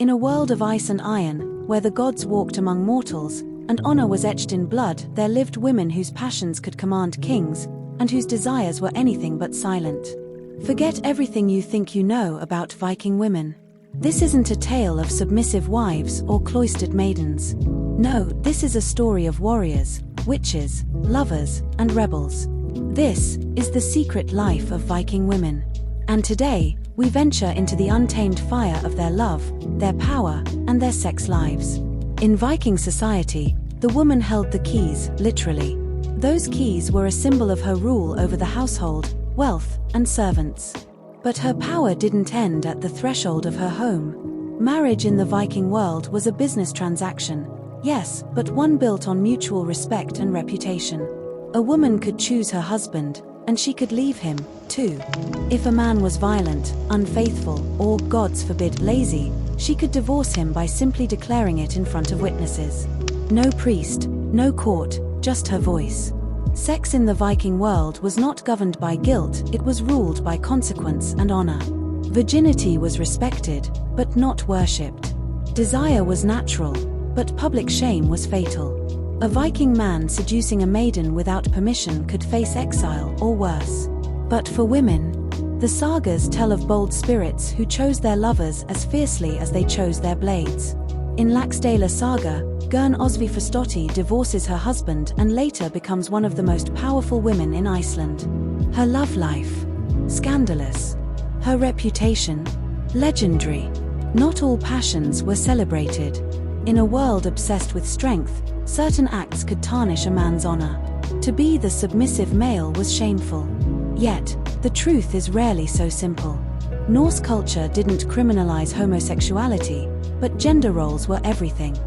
In a world of ice and iron, where the gods walked among mortals, and honor was etched in blood, there lived women whose passions could command kings, and whose desires were anything but silent. Forget everything you think you know about Viking women. This isn't a tale of submissive wives or cloistered maidens. No, this is a story of warriors, witches, lovers, and rebels. This is the secret life of Viking women. And today, we venture into the untamed fire of their love, their power, and their sex lives. In Viking society, the woman held the keys, literally. Those keys were a symbol of her rule over the household, wealth, and servants. But her power didn't end at the threshold of her home. Marriage in the Viking world was a business transaction, yes, but one built on mutual respect and reputation. A woman could choose her husband, and she could leave him, too. If a man was violent, unfaithful, or, gods forbid, lazy, she could divorce him by simply declaring it in front of witnesses. No priest, no court, just her voice. Sex in the Viking world was not governed by guilt, it was ruled by consequence and honor. Virginity was respected, but not worshipped. Desire was natural, but public shame was fatal. A Viking man seducing a maiden without permission could face exile or worse. But for women, the sagas tell of bold spirits who chose their lovers as fiercely as they chose their blades. In Laxdæla saga, Gurn Osvifastoti divorces her husband and later becomes one of the most powerful women in Iceland. Her love life? Scandalous. Her reputation? Legendary. Not all passions were celebrated. In a world obsessed with strength, certain acts could tarnish a man's honor. To be the submissive male was shameful. Yet, the truth is rarely so simple. Norse culture didn't criminalize homosexuality, but gender roles were everything.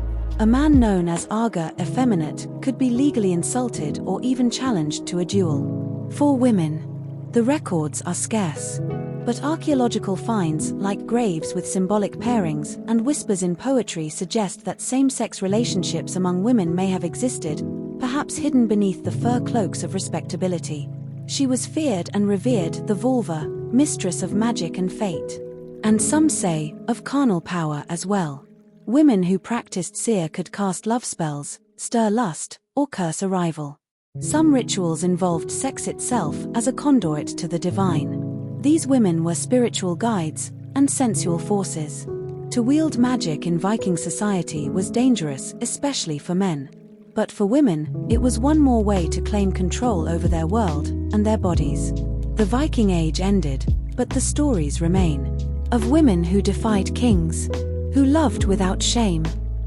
A man known as Arga, effeminate, could be legally insulted or even challenged to a duel. For women, the records are scarce. But archaeological finds, like graves with symbolic pairings, and whispers in poetry suggest that same-sex relationships among women may have existed, perhaps hidden beneath the fur cloaks of respectability. She was feared and revered, the vulva, mistress of magic and fate. And some say, of carnal power as well. Women who practiced seer could cast love spells, stir lust, or curse a rival. Some rituals involved sex itself as a conduit to the divine. These women were spiritual guides and sensual forces. To wield magic in Viking society was dangerous, especially for men. But for women, it was one more way to claim control over their world and their bodies. The Viking Age ended, but the stories remain. Of women who defied kings, who loved without shame,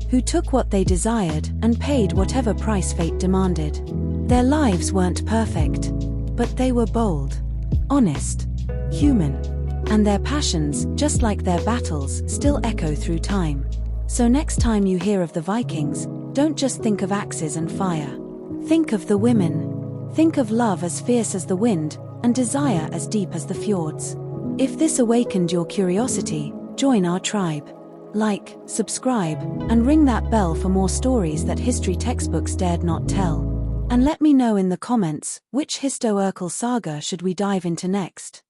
who took what they desired and paid whatever price fate demanded. Their lives weren't perfect, but they were bold, honest, human. And their passions, just like their battles, still echo through time. So next time you hear of the Vikings, don't just think of axes and fire. Think of the women. Think of love as fierce as the wind, and desire as deep as the fjords. If this awakened your curiosity, join our tribe. Like, subscribe, and ring that bell for more stories that history textbooks dared not tell. And let me know in the comments, which historical saga should we dive into next?